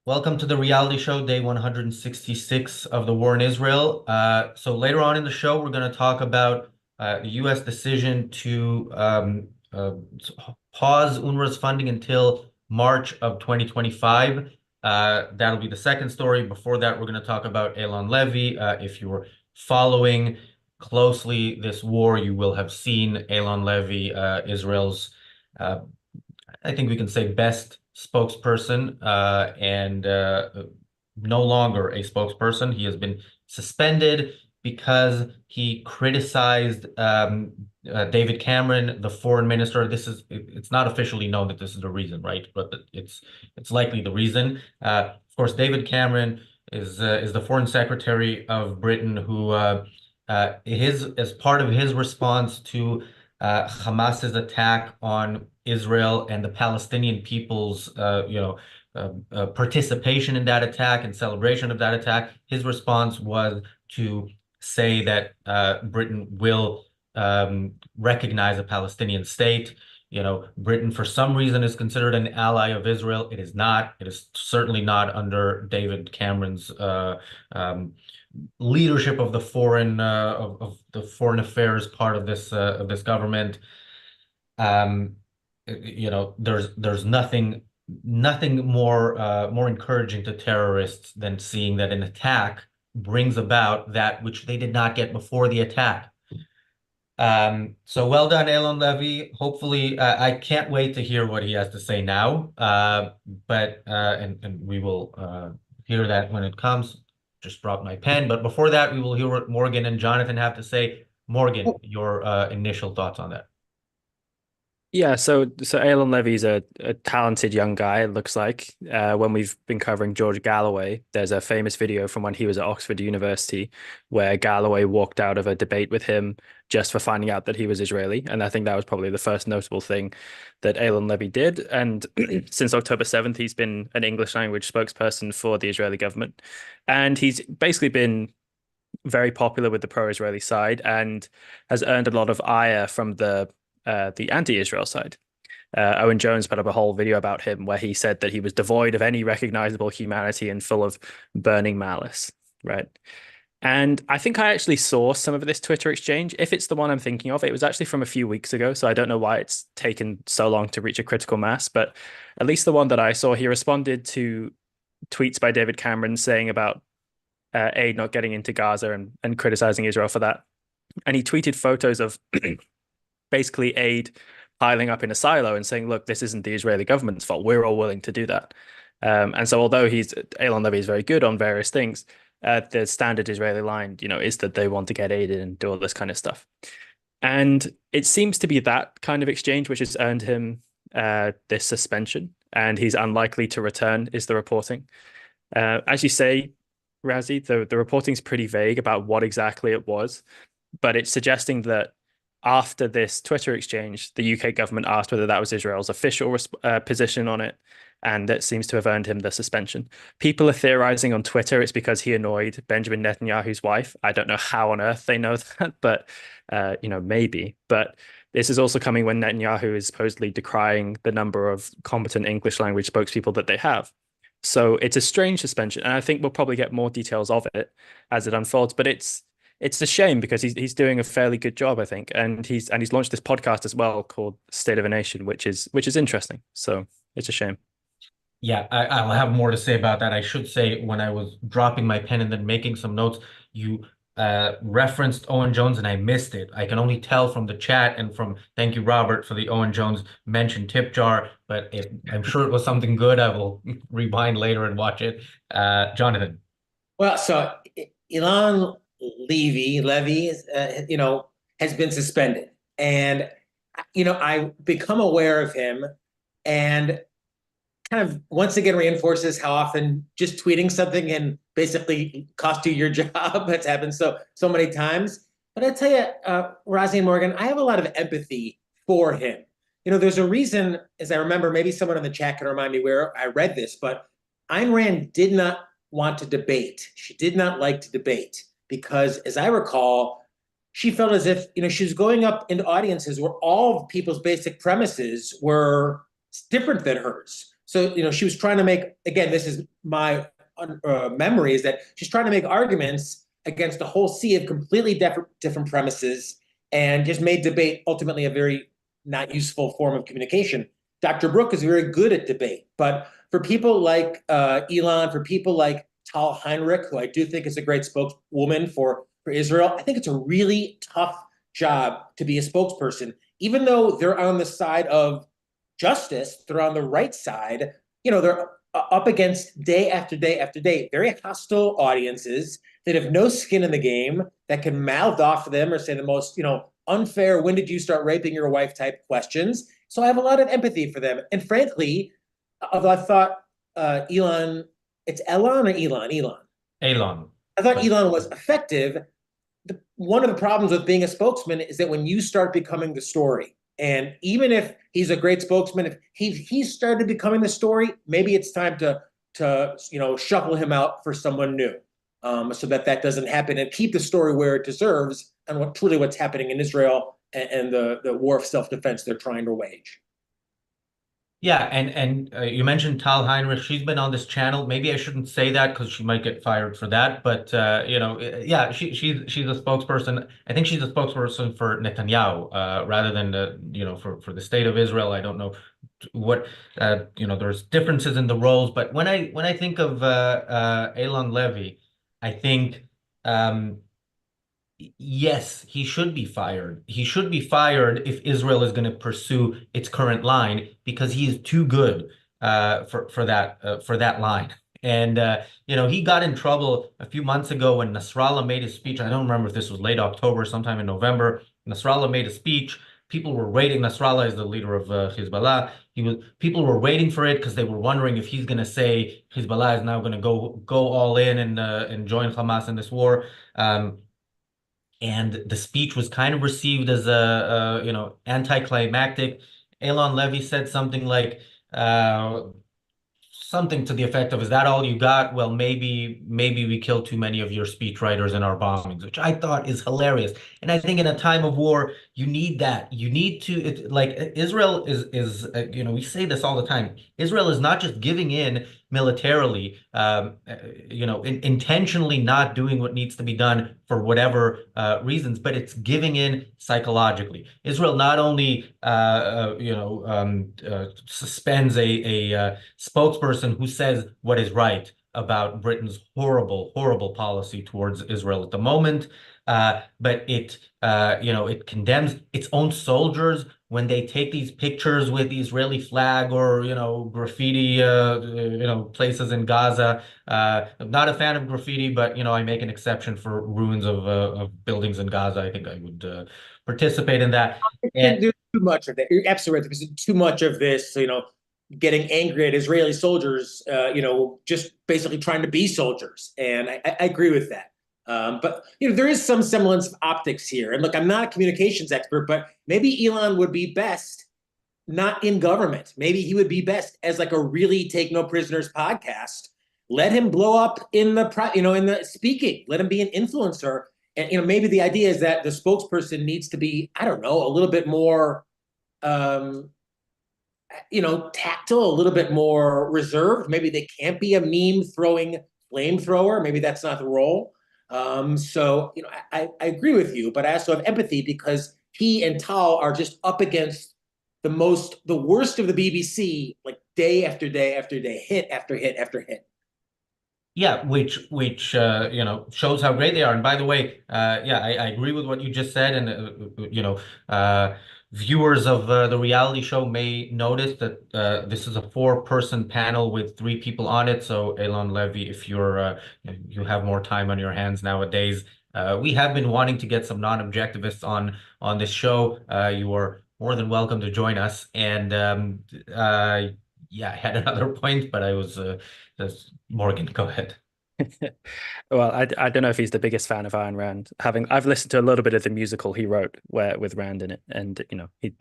Welcome to the reality show, day 166 of the war in Israel. So later on in the show, we're going to talk about the U.S. decision to pause UNRWA's funding until March of 2025. That'll be the second story. Before that, we're going to talk about Eylon Levy. If you were following closely this war, you will have seen Eylon Levy, Israel's I think we can say best spokesperson, and no longer a spokesperson. He has been suspended because he criticized David Cameron, the foreign minister. It's not officially known that this is the reason, right? But it's likely the reason. Of course, David Cameron is the foreign secretary of Britain, who as part of his response to Hamas's attack on Israel and the Palestinian people's, participation in that attack and celebration of that attack. His response was to say that Britain will recognize a Palestinian state. Britain, for some reason, is considered an ally of Israel. It is not. It is certainly not under David Cameron's leadership of the foreign affairs part of this government. There's nothing more encouraging to terrorists than seeing that an attack brings about that which they did not get before the attack. So well done, Eylon Levy. Hopefully, I can't wait to hear what he has to say now. And we will hear that when it comes. Just dropped my pen. But before that, we will hear what Morgan and Jonathan have to say. Morgan, your initial thoughts on that. Yeah, so Eylon Levy's a talented young guy, it looks like. When we've been covering George Galloway, there's a famous video from when he was at Oxford University where Galloway walked out of a debate with him just for finding out that he was Israeli. And I think that was probably the first notable thing that Eylon Levy did. And since October 7th, he's been an English language spokesperson for the Israeli government. And he's basically been very popular with the pro-Israeli side and has earned a lot of ire from the anti-Israel side. Owen Jones put up a whole video about him where he said that he was devoid of any recognizable humanity and full of burning malice, right? And I think I actually saw some of this Twitter exchange. If it's the one I'm thinking of, it was actually from a few weeks ago, so I don't know why it's taken so long to reach a critical mass, but at least the one that I saw, he responded to tweets by David Cameron saying about aid not getting into Gaza and criticizing Israel for that. And he tweeted photos of basically aid piling up in a silo and saying, look, this isn't the Israeli government's fault. We're all willing to do that. And so although Eylon Levy is very good on various things, the standard Israeli line, is that they want to get aid in and do all this kind of stuff. And it seems to be that kind of exchange which has earned him this suspension, and he's unlikely to return, is the reporting. As you say, Razi, the reporting is pretty vague about what exactly it was, but it's suggesting that after this Twitter exchange, the UK government asked whether that was Israel's official position on it, and that seems to have earned him the suspension. People are theorizing on Twitter it's because he annoyed Benjamin Netanyahu's wife. I don't know how on earth they know that, but maybe. But this is also coming when Netanyahu is supposedly decrying the number of competent English language spokespeople that they have. So it's a strange suspension, and I think we'll probably get more details of it as it unfolds. But it's a shame because he's doing a fairly good job, I think, and he's launched this podcast as well called State of a Nation, which is interesting. So it's a shame. Yeah, I'll have more to say about that. I should say, when I was dropping my pen and then making some notes, you referenced Owen Jones and I missed it. I can only tell from the chat and thank you, Robert, for the Owen Jones mentioned tip jar, but I'm sure it was something good. I will rewind later and watch it. Jonathan. Well, so Eylon Levy, has been suspended. And, I've become aware of him, and kind of once again reinforces how often just tweeting something can basically cost you your job. That's happened so many times. But I tell you, Razi and Morgan, I have a lot of empathy for him. There's a reason, as I remember, maybe someone in the chat can remind me where I read this, but Ayn Rand did not want to debate. She did not like to debate because, as I recall, she felt as if, she was going up into audiences where all of people's basic premises were different than hers. So, she was trying to make, again, this is my memory, is that she's trying to make arguments against a whole sea of completely different premises, and just made debate ultimately a very not useful form of communication. Dr. Brooke is very good at debate, but for people like Eylon, for people like Tal Heinrich, who I do think is a great spokeswoman for Israel, I think it's a really tough job to be a spokesperson. Even though they're on the side of justice, they're on the right side, they're up against day after day after day, very hostile audiences that have no skin in the game, that can mouth off to them or say the most, unfair, when did you start raping your wife type questions. So I have a lot of empathy for them. And frankly, although I thought Elon, it's Elon or Elon? Elon. Eylon. I thought Elon was effective. One of the problems with being a spokesman is that when you start becoming the story, and even if he's a great spokesman, if he started becoming the story, maybe it's time to shuffle him out for someone new, so that doesn't happen, and keep the story where it deserves, and what's happening in Israel, and the war of self-defense they're trying to wage. Yeah, and you mentioned Tal Heinrich. She's been on this channel. Maybe I shouldn't say that because she might get fired for that. But yeah, she's a spokesperson. I think she's a spokesperson for Netanyahu, rather than for the state of Israel. I don't know what there's differences in the roles. But when I think of Eylon Levy, I think. Yes, he should be fired. He should be fired if Israel is going to pursue its current line, because he is too good for that line. And he got in trouble a few months ago when Nasrallah made his speech. I don't remember if this was late October, sometime in November. Nasrallah made a speech. People were waiting. Nasrallah is the leader of Hezbollah. People were waiting for it because they were wondering if he's going to say Hezbollah is now going to go all in and join Hamas in this war. And the speech was kind of received as a anticlimactic. Eylon Levy said something like something to the effect of, "Is that all you got? Well, maybe we killed too many of your speechwriters in our bombings," which I thought is hilarious. And I think in a time of war, you need that. You need to, like, Israel is we say this all the time. Israel is not just giving in militarily, intentionally not doing what needs to be done for whatever reasons, but it's giving in psychologically. Israel not only suspends a spokesperson who says what is right about Britain's horrible, horrible policy towards Israel at the moment, but it condemns its own soldiers when they take these pictures with the Israeli flag or graffiti places in Gaza. I'm not a fan of graffiti, but I make an exception for ruins of buildings in Gaza. I think I would participate in that. And there's too much of that. You're absolutely right. There's too much of this, getting angry at Israeli soldiers, just basically trying to be soldiers. And I agree with that. But there is some semblance of optics here. And look, I'm not a communications expert, but maybe Elon would be best not in government. Maybe he would be best as like a really take no prisoners podcast. Let him blow up in the speaking. Let him be an influencer. And maybe the idea is that the spokesperson needs to be, I don't know, a little bit more tactile, a little bit more reserved. Maybe they can't be a meme throwing flamethrower. Maybe that's not the role. So I agree with you, but I also have empathy because he and Tal are just up against the worst of the BBC, like day after day after day, hit after hit after hit. Yeah, which shows how great they are. And by the way, yeah, I agree with what you just said. And viewers of the reality show may notice that this is a 4-person panel with 3 people on it. So Eylon Levy, if you have more time on your hands nowadays, we have been wanting to get some non-objectivists on this show. You are more than welcome to join us. And yeah, I had another point, but I was Morgan, go ahead. Well, I don't know if he's the biggest fan of Ayn Rand. I've listened to a little bit of the musical he wrote with Rand in it, and he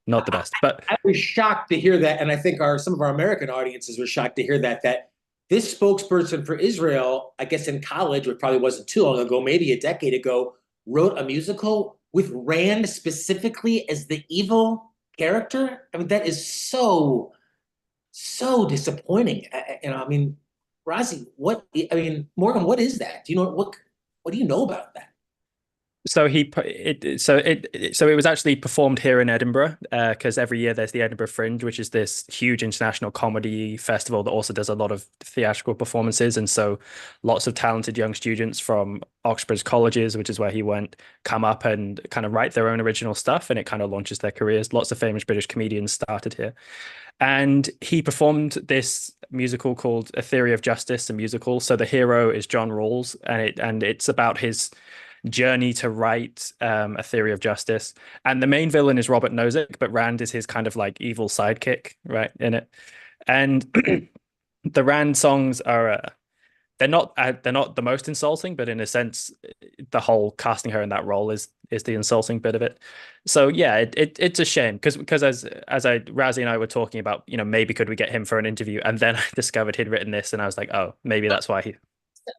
not the best. But I was shocked to hear that, and I think some of our American audiences were shocked to hear that this spokesperson for Israel, I guess in college, which probably wasn't too long ago, maybe a decade ago, wrote a musical with Rand specifically as the evil character. I mean, that is so so disappointing. I mean, Razi, Morgan, what is that? Do you know what do you know about that? So so it was actually performed here in Edinburgh, because every year there's the Edinburgh Fringe, which is this huge international comedy festival that also does a lot of theatrical performances. And so lots of talented young students from Oxford's colleges, which is where he went, come up and kind of write their own original stuff, and it kind of launches their careers. Lots of famous British comedians started here. And he performed this musical called A Theory of Justice, a musical. So the hero is John Rawls, and it's about his journey to write A Theory of Justice. And the main villain is Robert Nozick, but Rand is his kind of like evil sidekick, right, in it. And the Rand songs are they're not the most insulting, but in a sense, the whole casting her in that role is the insulting bit of it. So yeah, it's a shame because as Razi and I were talking about, maybe could we get him for an interview, and then I discovered he'd written this, and I was like, oh, maybe that's why he.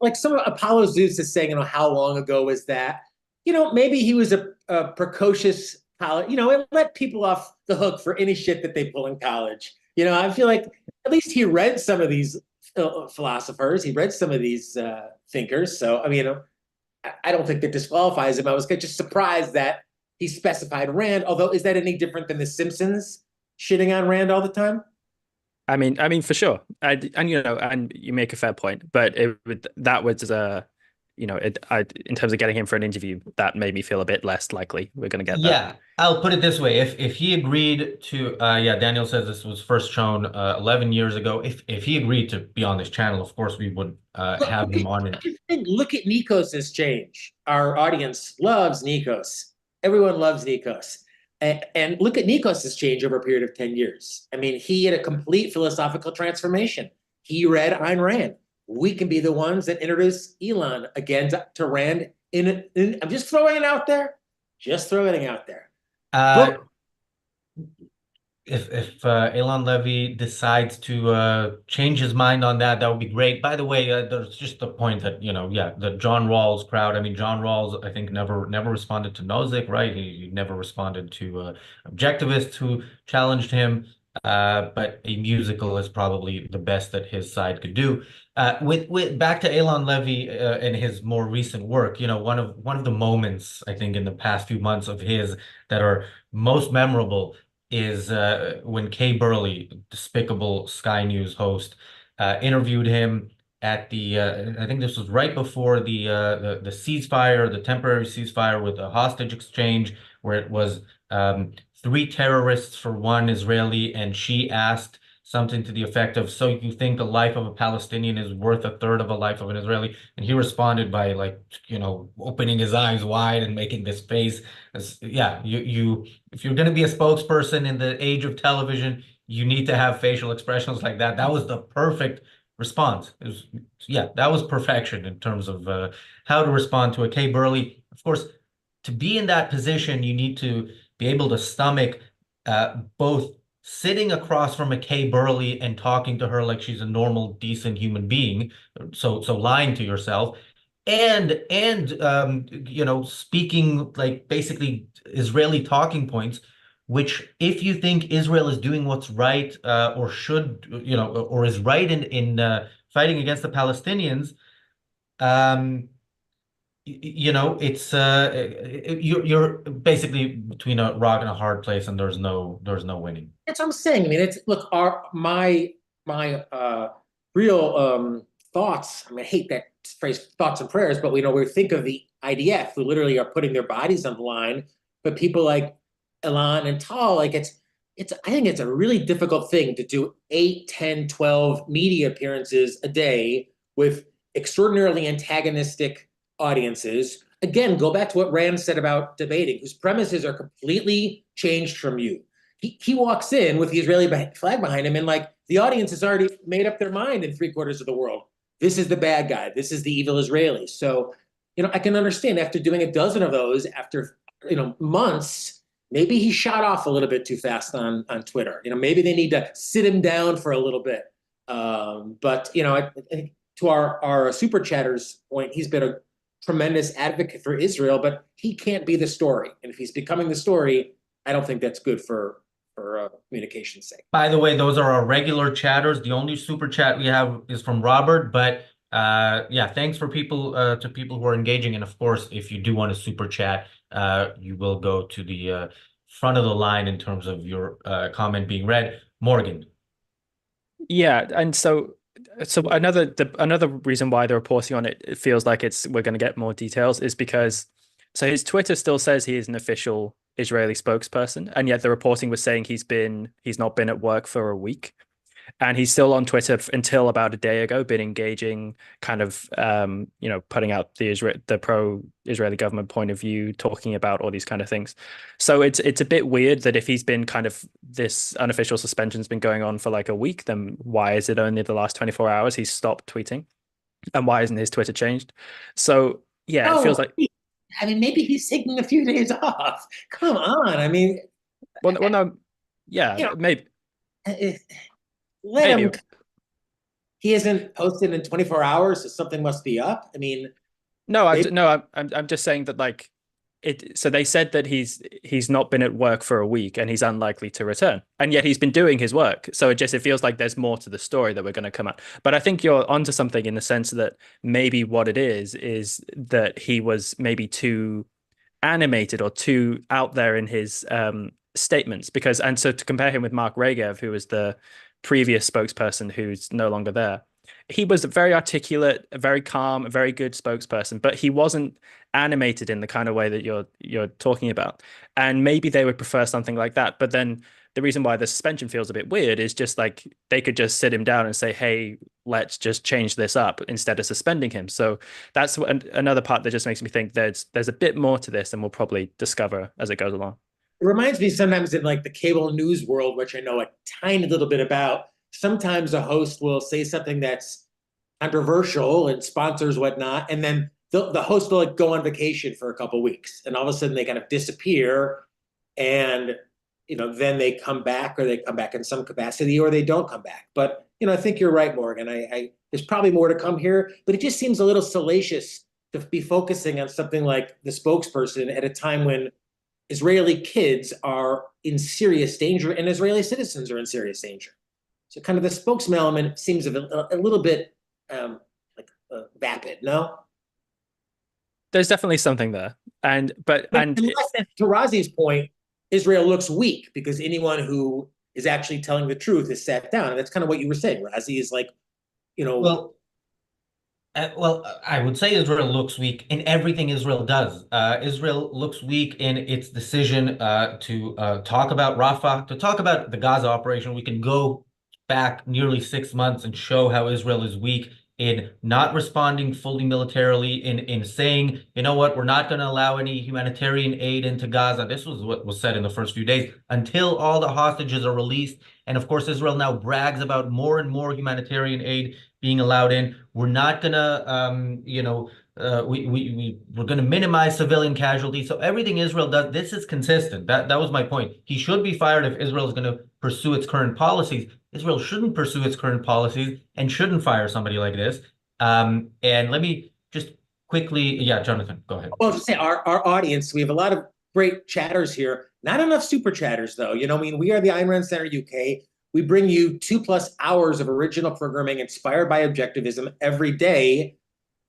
Like some of Apollo Zeus is saying, how long ago was that? Maybe he was a precocious college, and let people off the hook for any shit that they pull in college. I feel like at least he read some of these philosophers. He read some of these thinkers. So, I mean, I don't think that disqualifies him. I was just surprised that he specified Rand. Although, is that any different than The Simpsons shitting on Rand all the time? I mean, for sure. And you make a fair point, but that was in terms of getting him for an interview, that made me feel a bit less likely we're going to get that. Yeah, I'll put it this way. If he agreed to, yeah, Daniel says this was first shown 11 years ago. If he agreed to be on this channel, of course we would have him on it. Look at Nikos's change. Our audience loves Nikos. Everyone loves Nikos. And look at Nikos's change over a period of 10 years. I mean, he had a complete philosophical transformation. He read Ayn Rand. We can be the ones that introduce Eylon again to Rand. I'm just throwing it out there. Just throwing it out there. If Eylon Levy decides to change his mind on that, that would be great. By the way, there's just the point that, yeah, the John Rawls crowd. I mean, John Rawls, I think, never responded to Nozick, right? He never responded to objectivists who challenged him. But a musical is probably the best that his side could do. With back to Eylon Levy and his more recent work, one of the moments I think in the past few months of his that are most memorable is when Kay Burley, despicable Sky News host, interviewed him at the I think this was right before the ceasefire, the temporary ceasefire with a hostage exchange, where it was 3 terrorists for 1 Israeli, and she asked something to the effect of, "So you think the life of a Palestinian is worth a third of a life of an Israeli?" And he responded by opening his eyes wide and making this face. Yeah, if you're going to be a spokesperson in the age of television, you need to have facial expressions like that. That was the perfect response. Yeah, that was perfection in terms of how to respond to a Kay Burley. Of course, to be in that position, you need to be able to stomach both sitting across from a Kay Burley and talking to her like she's a normal, decent human being, so lying to yourself, and speaking like basically Israeli talking points, which if you think Israel is doing what's right, or should, or is right in fighting against the Palestinians, it's you're basically between a rock and a hard place, and there's no winning. That's what I'm saying. I mean, it's look, my real thoughts. I mean, I hate that phrase, thoughts and prayers, but we think of the IDF who literally are putting their bodies on the line. But people like Eylon and Tal, like I think it's a really difficult thing to do 8, 10, 12 media appearances a day with extraordinarily antagonistic audiences. Again, go back to what Rand said about debating, whose premises are completely changed from you. He walks in with the Israeli flag behind him, and like the audience has already made up their mind in 3/4 of the world. This is the bad guy. This is the evil Israeli. So, I can understand after doing a dozen of those, after months, maybe he shot off a little bit too fast on Twitter. Maybe they need to sit him down for a little bit. But I think to our super chatters point, he's been a tremendous advocate for Israel, but he can't be the story. And if he's becoming the story, I don't think that's good for for communication's sake. By the way, those are our regular chatters. The only super chat we have is from Robert, but yeah, thanks for people to people who are engaging. And of course, if you do want to super chat, you will go to the front of the line in terms of your comment being read. Morgan. Yeah, and so another reason why the reporting on it feels like we're going to get more details is because so his Twitter still says he is an official Israeli spokesperson, and yet the reporting was saying he's not been at work for a week. And he's still on Twitter until about a day ago, been engaging, kind of, putting out the pro-Israeli government point of view, talking about all these kind of things. So it's a bit weird that if he's been kind of this unofficial suspension's been going on for like a week, then why is it only the last 24 hours he's stopped tweeting, and why isn't his Twitter changed? So yeah, it feels like. I mean, maybe he's taking a few days off. Come on, I mean, well, no, yeah, maybe. Let him. He hasn't posted in 24 hours, so something must be up. I mean, I'm just saying that like it. So they said that he's not been at work for a week and he's unlikely to return, and yet he's been doing his work. So it feels like there's more to the story that we're going to come out. But I think you're onto something in the sense that maybe what it is that he was maybe too animated or too out there in his statements, and so to compare him with Mark Regev, who was the previous spokesperson who's no longer there, he was very articulate, a very calm, a very good spokesperson, but he wasn't animated in the kind of way that you're talking about. And maybe they would prefer something like that. But then the reason why the suspension feels a bit weird is just like they could just sit him down and say, hey, let's just change this up instead of suspending him. So that's another part that just makes me think there's a bit more to this, and we'll probably discover as it goes along. It reminds me sometimes in like the cable news world, which I know a tiny little bit about, sometimes a host will say something that's controversial and sponsors whatnot, and then the host will like go on vacation for a couple of weeks, and all of a sudden they kind of disappear, and then they come back, or they come back in some capacity, or they don't come back. But I think you're right, Morgan. I there's probably more to come here, but it just seems a little salacious to be focusing on something like the spokesperson at a time when Israeli kids are in serious danger and Israeli citizens are in serious danger. So kind of the spokesman element seems a little bit vapid, no? There's definitely something there. And to Razi's point, Israel looks weak because anyone who is actually telling the truth is sat down. And that's kind of what you were saying. Razi is like, Well, I would say Israel looks weak in everything Israel does. Israel looks weak in its decision to talk about Rafah, to talk about the Gaza operation. We can go back nearly 6 months and show how Israel is weak in not responding fully militarily, in saying, you know what, we're not going to allow any humanitarian aid into Gaza. This was what was said in the first few days, until all the hostages are released. And of course, Israel now brags about more and more humanitarian aid being allowed in. We're not gonna, we're gonna minimize civilian casualties. So everything Israel does, this is consistent. That was my point. He should be fired if Israel is going to pursue its current policies. Israel shouldn't pursue its current policies and shouldn't fire somebody like this. And let me just quickly, yeah, Jonathan, go ahead. Well, just say our audience. We have a lot of great chatters here. Not enough super chatters, though. We are the Ayn Rand Center UK. We bring you 2+ hours of original programming inspired by objectivism every day.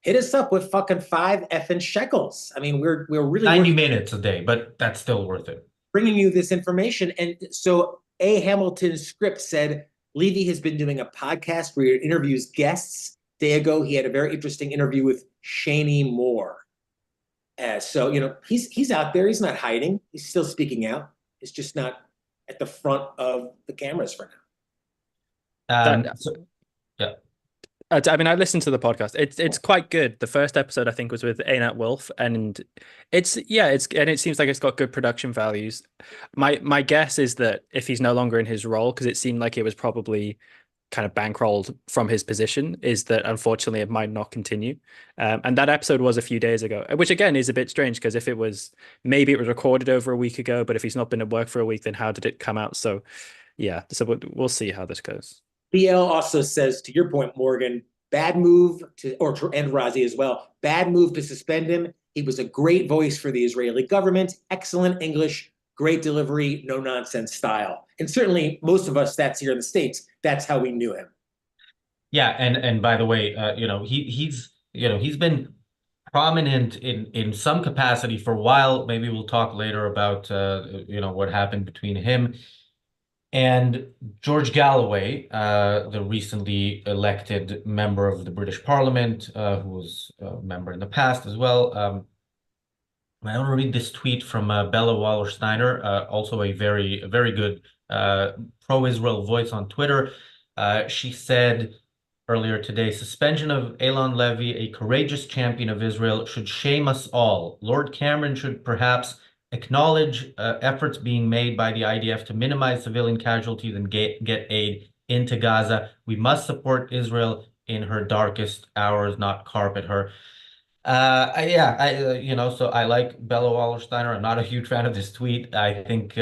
Hit us up with fucking 5 effing shekels. I mean, we're really 90 minutes a day, but that's still worth it. Bringing you this information. And so A. Hamilton's script said Levy has been doing a podcast where he interviews guests. A day ago, he had a very interesting interview with Shani Moore. So he's out there. He's not hiding. He's still speaking out. He's just not at the front of the cameras for now. Yeah. I mean, I listened to the podcast. It's quite good. The first episode, I think, was with Einat Wolf, and it seems like it's got good production values. My guess is that if he's no longer in his role, because it seemed like it was probably kind of bankrolled from his position, is that unfortunately it might not continue. And that episode was a few days ago, which again is a bit strange, because maybe it was recorded over a week ago, but if he's not been at work for a week, then how did it come out? So yeah, so we'll see how this goes. BL also says, to your point, Morgan, bad move and Razi as well, bad move to suspend him. He was a great voice for the Israeli government, excellent English, great delivery, no nonsense style. And certainly most of us that's here in the States, that's how we knew him. Yeah, and by the way, he's been prominent in some capacity for a while. Maybe we'll talk later about what happened between him and George Galloway, the recently elected member of the British Parliament, who was a member in the past as well. I want to read this tweet from Bella Wallersteiner, also a very good pro-Israel voice on Twitter. She said earlier today, suspension of Eylon Levy, a courageous champion of Israel, should shame us all. Lord Cameron should perhaps acknowledge efforts being made by the IDF to minimize civilian casualties and get aid into Gaza. We must support Israel in her darkest hours, not carpet her. So I like Bella Wallersteiner. I'm not a huge fan of this tweet. I think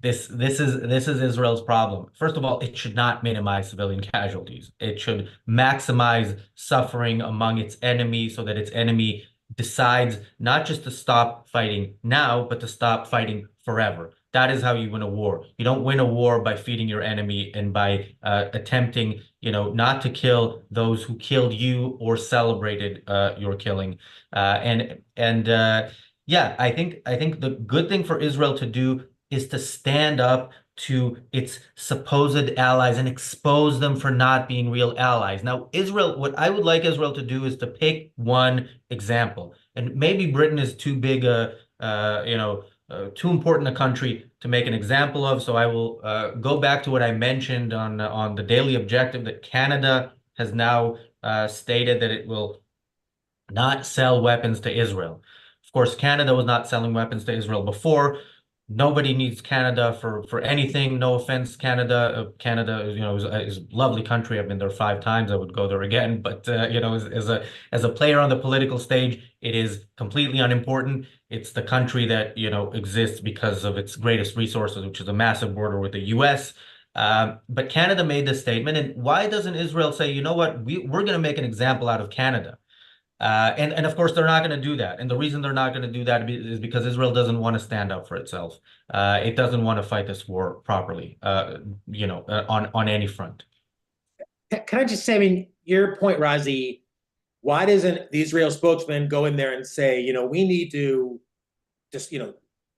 this is Israel's problem. First of all, it should not minimize civilian casualties. It should maximize suffering among its enemy so that its enemy decides not just to stop fighting now, but to stop fighting forever. That is how you win a war. You don't win a war by feeding your enemy and by attempting, not to kill those who killed you or celebrated your killing. I think the good thing for Israel to do is to stand up to its supposed allies and expose them for not being real allies. Now, Israel, what I would like Israel to do is to pick one example, and maybe Britain is too big too important a country to make an example of. So I will go back to what I mentioned on the Daily Objective, that Canada has now stated that it will not sell weapons to Israel. Of course, Canada was not selling weapons to Israel before. Nobody needs Canada for anything. No offense, Canada. Canada, is a lovely country. I've been there 5 times. I would go there again. But as a player on the political stage, it is completely unimportant. It's the country that exists because of its greatest resources, which is a massive border with the U.S. But Canada made this statement, and why doesn't Israel say, you know what, we're going to make an example out of Canada? And of course, they're not going to do that. And the reason they're not going to do that is because Israel doesn't want to stand up for itself. It doesn't want to fight this war properly, on any front. Can I just say, I mean, your point, Razi, why doesn't the Israel spokesman go in there and say, we need to just,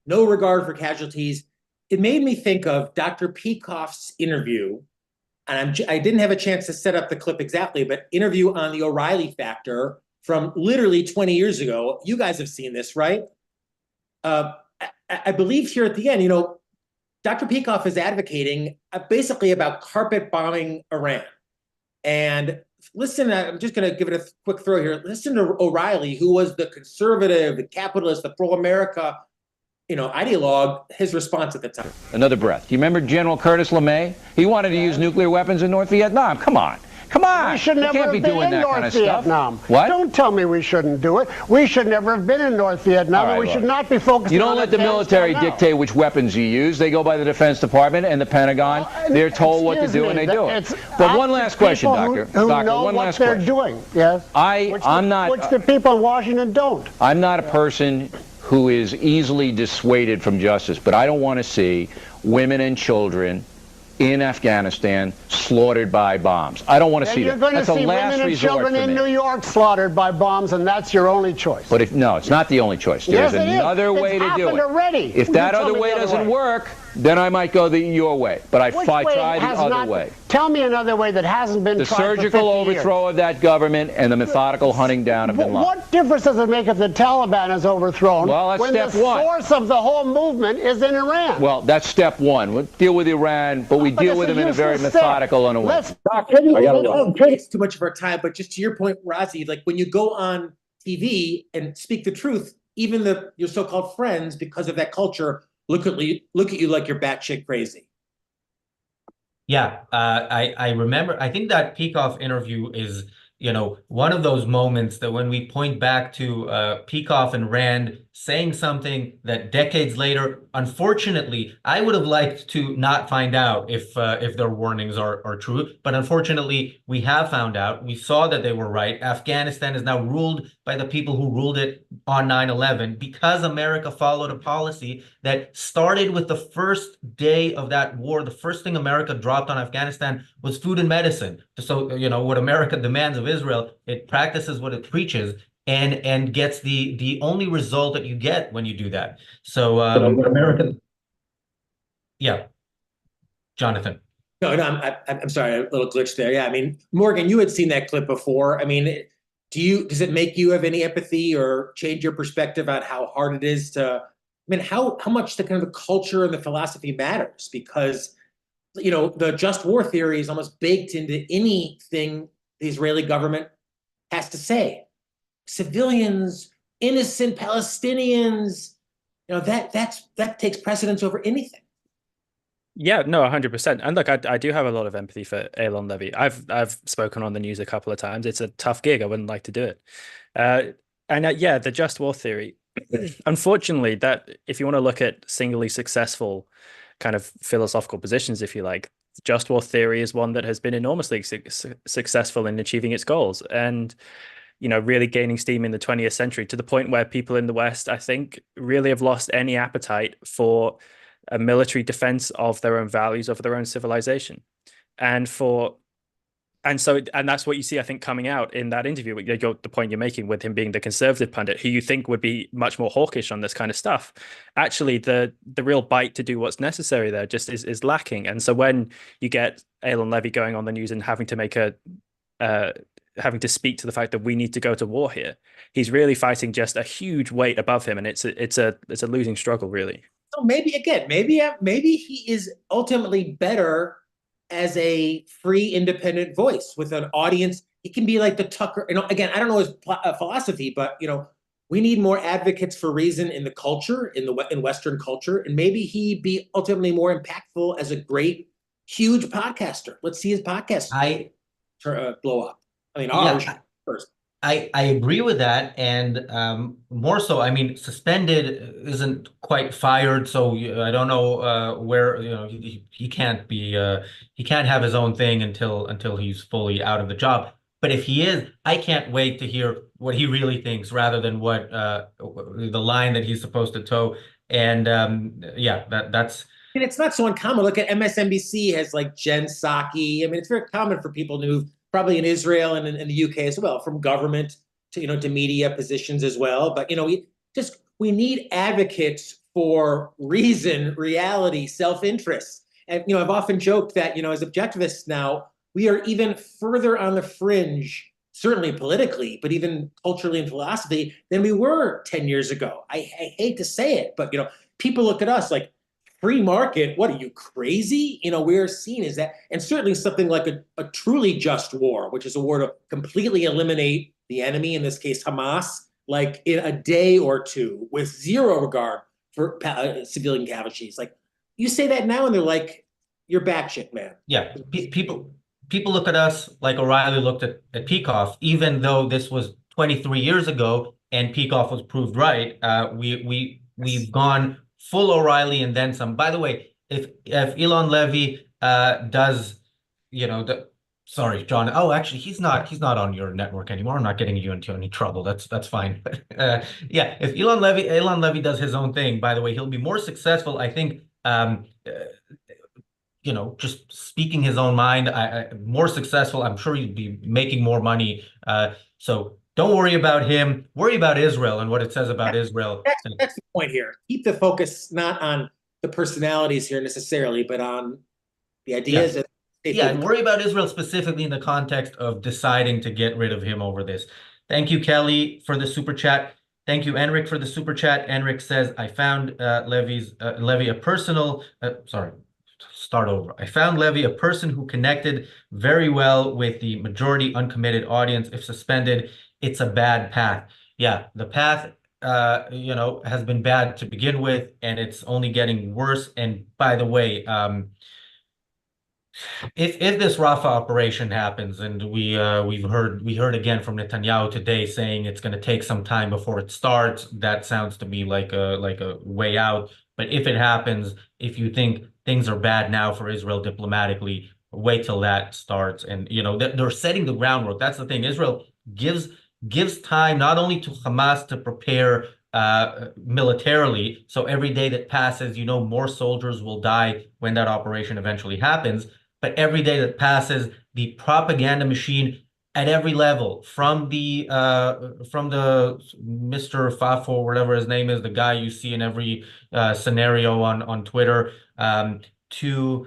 no regard for casualties? It made me think of Dr. Peikoff's interview, and I didn't have a chance to set up the clip exactly, but interview on the O'Reilly factor from literally 20 years ago. You guys have seen this, right? I believe here at the end, Dr. Peikoff is advocating basically about carpet bombing Iran. And listen, I'm just going to give it a quick throw here. Listen to O'Reilly, who was the conservative, the capitalist, the pro-America, ideologue, his response at the time. Another breath. Do you remember General Curtis LeMay? He wanted to use nuclear weapons in North Vietnam. Come on. Come on. We should never have been in North Vietnam. What? Don't tell me we shouldn't do it. We should never have been in North Vietnam, and we should not be focused on You don't let the military dictate which weapons you use. They go by the Defense Department and the Pentagon. They're told what to do, and they do it. But one last question, Doctor. Who know what they're doing, yes. I'm not... Which the people in Washington don't. I'm not a person who is easily dissuaded from justice, but I don't want to see women and children in Afghanistan slaughtered by bombs. I don't want to see that. That's a last resort for me. You're going to see women and children in New York slaughtered by bombs, and that's your only choice. But no, it's not the only choice. There's another way to do it. Already. If that other way doesn't work, then I might go your way. But I try the other way. Tell me another way that hasn't been tried for 50 years. The surgical overthrow of that government and the methodical hunting down of bin Laden. What difference does it make if the Taliban is overthrown when the source of the whole movement is in Iran? Well, that's step one. We'll deal with Iran, but we deal with them in a very methodical and a way. It's too much of our time, but just to your point, Razi, like when you go on TV and speak the truth, even your so-called friends, because of that culture, look at you like you're batshit crazy. Yeah, I remember. I think that Peikoff interview is, one of those moments that when we point back to Peikoff and Rand saying something that decades later, unfortunately, I would have liked to not find out if their warnings are true. But unfortunately, we have found out. We saw that they were right. Afghanistan is now ruled by the people who ruled it on 9/11 because America followed a policy that started with the first day of that war. The first thing America dropped on Afghanistan was food and medicine. So, what America demands of Israel, it practices what it preaches and gets the only result that you get when you do that. So, what America, yeah, Jonathan. No, I'm sorry, a little glitch there. Yeah, I mean, Morgan, you had seen that clip before. I mean, does it make you have any empathy or change your perspective on how hard it is to, I mean, how much the kind of the culture and the philosophy matters? Because, the just war theory is almost baked into anything the Israeli government has to say. Civilians, innocent Palestinians, that takes precedence over anything. Yeah, no, 100%. And look, I do have a lot of empathy for Eylon Levy. I've spoken on the news a couple of times. It's a tough gig. I wouldn't like to do it. Yeah, the just war theory. Unfortunately, that if you want to look at singularly successful kind of philosophical positions, if you like, just war theory is one that has been enormously successful in achieving its goals and, really gaining steam in the 20th century to the point where people in the West, I think, really have lost any appetite for a military defense of their own values, of their own civilization. And that's what you see, I think, coming out in that interview, the point you're making with him being the conservative pundit, who you think would be much more hawkish on this kind of stuff. Actually, the real bite to do what's necessary there just is lacking. And so when you get Eylon Levy going on the news and having to speak to the fact that we need to go to war here, he's really fighting just a huge weight above him, and it's a losing struggle, really. So maybe he is ultimately better as a free, independent voice with an audience. He can be like the Tucker. Again, I don't know his philosophy, but we need more advocates for reason in the culture, in Western culture, and maybe he be ultimately more impactful as a great, huge podcaster. Let's see his podcast blow up. I mean, ours first. I agree with that, and more so, I mean, suspended isn't quite fired, so I don't know where he can't be he can't have his own thing until he's fully out of the job. But if he is, I can't wait to hear what he really thinks rather than what the line that he's supposed to toe. And that's. And it's not so uncommon. Look at MSNBC has like Jen Psaki. I mean, it's very common for people to move, probably in Israel and in the UK as well, from government to media positions as well. But we need advocates for reason, reality, self-interest. And I've often joked that as objectivists now, we are even further on the fringe, certainly politically, but even culturally and philosophy than we were 10 years ago. I hate to say it, but people look at us like, free market, what are you, crazy? We're seen as that. And certainly something like a truly just war, which is a war to completely eliminate the enemy, in this case Hamas, like in a day or two, with zero regard for civilian casualties. Like, you say that now and they're like, you're batshit, man. Yeah, people look at us like O'Reilly looked at Peikoff, even though this was 23 years ago and Peikoff was proved right. We've gone full O'Reilly and then some. By the way, if Eylon Levy does, sorry, John. Oh, actually, he's not on your network anymore. I'm not getting you into any trouble. That's fine. Yeah, if Eylon Levy does his own thing, by the way, he'll be more successful, I think. Just speaking his own mind, more successful. I'm sure he'd be making more money. So don't worry about him. Worry about Israel and what it says about Israel. That's the point here. Keep the focus not on the personalities here necessarily, but on the ideas. Yeah, and worry about Israel specifically in the context of deciding to get rid of him over this. Thank you, Kelly, for the super chat. Thank you, Enric, for the super chat. Enric says, I found Levy a personal. Start over. I found Levy a person who connected very well with the majority uncommitted audience. If suspended, it's a bad path. Yeah, the path, has been bad to begin with, and it's only getting worse. And by the way, If this Rafah operation happens, and we heard again from Netanyahu today saying it's going to take some time before it starts, that sounds to me like a way out. But if it happens, if you think things are bad now for Israel diplomatically, wait till that starts. And they're setting the groundwork. That's the thing. Israel gives time not only to Hamas to prepare militarily, so every day that passes, more soldiers will die when that operation eventually happens. But every day that passes, the propaganda machine at every level, from the Mr. Fafo, or whatever his name is, the guy you see in every scenario on Twitter, to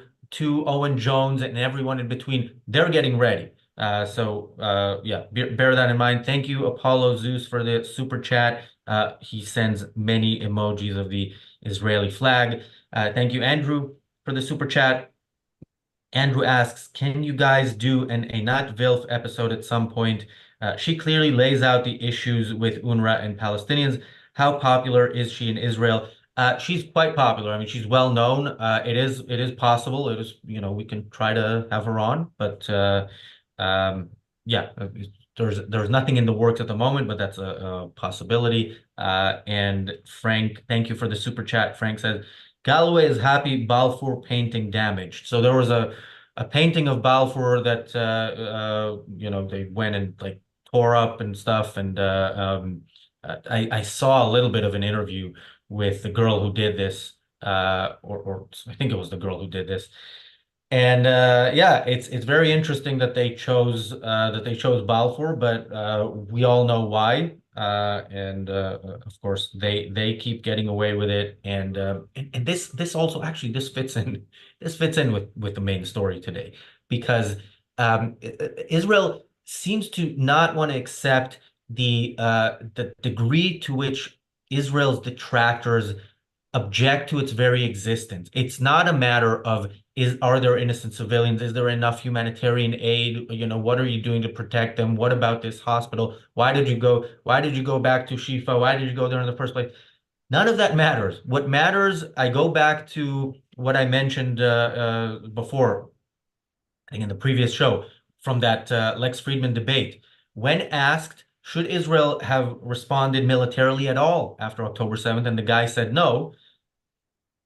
Owen Jones and everyone in between, they're getting ready. Yeah, bear that in mind. Thank you, Apollo Zeus, for the super chat. He sends many emojis of the Israeli flag. Thank you, Andrew, for the super chat. Andrew asks, can you guys do an Einat Vilf episode at some point? She clearly lays out the issues with UNRWA and Palestinians. How popular is she in Israel? She's quite popular. I mean, she's well known. It is possible. It is, we can try to have her on, but yeah, there's nothing in the works at the moment, but that's a possibility. And Frank, thank you for the super chat. Frank says, Galloway is happy Balfour painting damaged. So there was a painting of Balfour that they went and like tore up and stuff. And I saw a little bit of an interview with the girl who did this, or I think it was the girl who did this. And yeah, it's very interesting that they chose Balfour, but we all know why. And of course they keep getting away with it. And this also actually this fits in with the main story today, because Israel seems to not want to accept the degree to which Israel's detractors object to its very existence. It's not a matter of are there innocent civilians? Is there enough humanitarian aid? What are you doing to protect them? What about this hospital? Why did you go back to Shifa? Why did you go there in the first place? None of that matters. What matters, I go back to what I mentioned before, I think in the previous show, from that Lex Friedman debate. When asked, should Israel have responded militarily at all after October 7th? And the guy said no.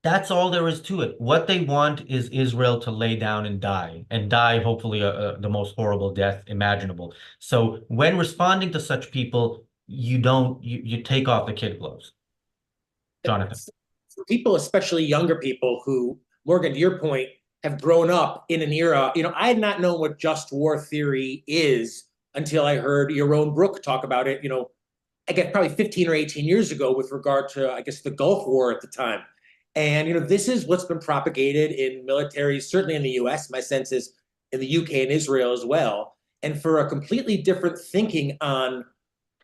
That's all there is to it. What they want is Israel to lay down and die hopefully the most horrible death imaginable. So when responding to such people, you take off the kid gloves. Jonathan. For people, especially younger people who, Morgan, to your point, have grown up in an era, I had not known what just war theory is until I heard Yaron Brook talk about it, I guess probably 15 or 18 years ago with regard to, I guess, the Gulf War at the time. And, this is what's been propagated in militaries, certainly in the US, my sense is in the UK and Israel as well. And for a completely different thinking on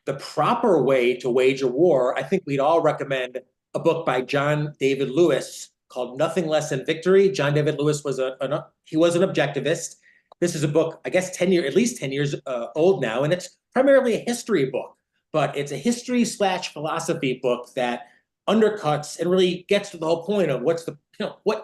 the proper way to wage a war, I think we'd all recommend a book by John David Lewis called Nothing Less Than Victory. John David Lewis was he was an objectivist. This is a book, I guess, at least 10 years old now, and it's primarily a history book, but it's a history/philosophy book that undercuts and really gets to the whole point of what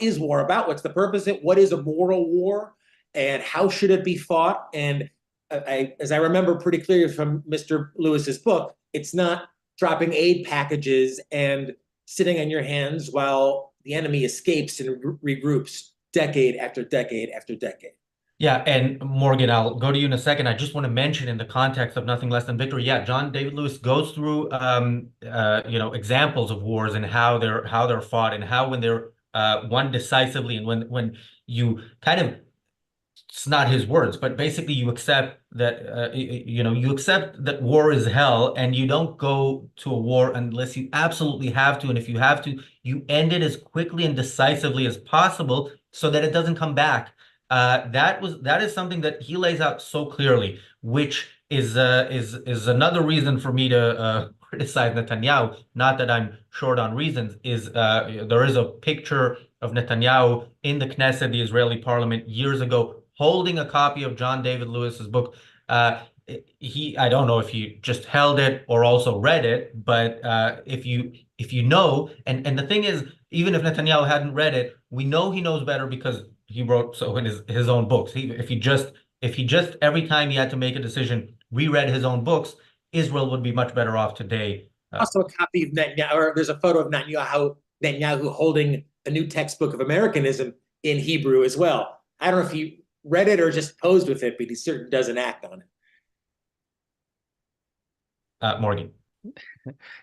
is war about? What's the purpose of it? What is a moral war? And how should it be fought? And as I remember pretty clearly from Mr. Lewis's book, it's not dropping aid packages and sitting on your hands while the enemy escapes and regroups decade after decade after decade. Yeah, and Morgan, I'll go to you in a second. I just want to mention in the context of Nothing Less Than Victory, yeah, John David Lewis goes through examples of wars and how they're fought, and how when they're won decisively, and when you kind of, it's not his words, but basically you accept that you accept that war is hell, and you don't go to a war unless you absolutely have to, and if you have to, you end it as quickly and decisively as possible so that it doesn't come back. That is something that he lays out so clearly, which is another reason for me to criticize Netanyahu. Not that I'm short on reasons. There is a picture of Netanyahu in the Knesset, the Israeli parliament, years ago, holding a copy of John David Lewis's book. I don't know if he just held it or also read it, but if you know, and the thing is, even if Netanyahu hadn't read it, we know he knows better because he wrote so in his own books. If he just every time he had to make a decision reread his own books, Israel would be much better off today. Also a copy of Netanyahu, or there's a photo of Netanyahu holding a new textbook of Americanism in Hebrew as well. I don't know if he read it or just posed with it, but he certainly doesn't act on it. Morgan.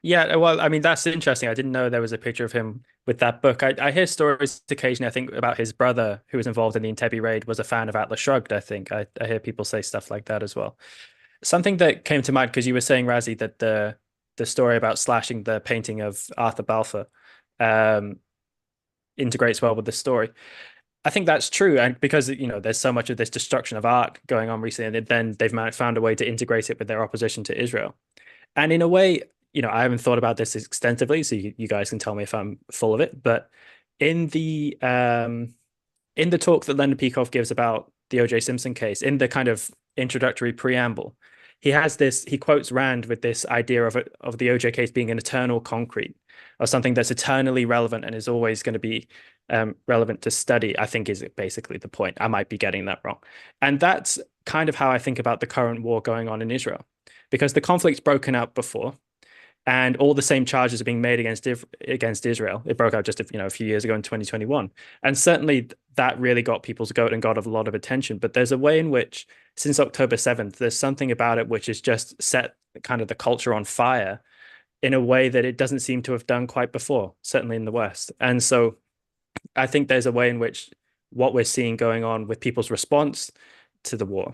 Yeah, well, I mean, that's interesting. I didn't know there was a picture of him with that book. I hear stories occasionally, I think, about his brother who was involved in the Entebbe raid was a fan of Atlas Shrugged, I think. I hear people say stuff like that as well. Something that came to mind, because you were saying, Razi, that the story about slashing the painting of Arthur Balfour integrates well with the story. I think that's true, and because there's so much of this destruction of art going on recently, and then they've found a way to integrate it with their opposition to Israel. And in a way, I haven't thought about this extensively, so you guys can tell me if I'm full of it. But in the talk that Leonard Peikoff gives about the O.J. Simpson case, in the kind of introductory preamble, he quotes Rand with this idea of the O.J. case being an eternal concrete, or something that's eternally relevant and is always going to be relevant to study, I think is basically the point. I might be getting that wrong. And that's kind of how I think about the current war going on in Israel, because the conflict's broken out before, and all the same charges are being made against Israel. It broke out just a few years ago in 2021. And certainly that really got people's goat and got a lot of attention. But there's a way in which, since October 7th, there's something about it which has just set kind of the culture on fire in a way that it doesn't seem to have done quite before, certainly in the West. And so I think there's a way in which what we're seeing going on with people's response to the war,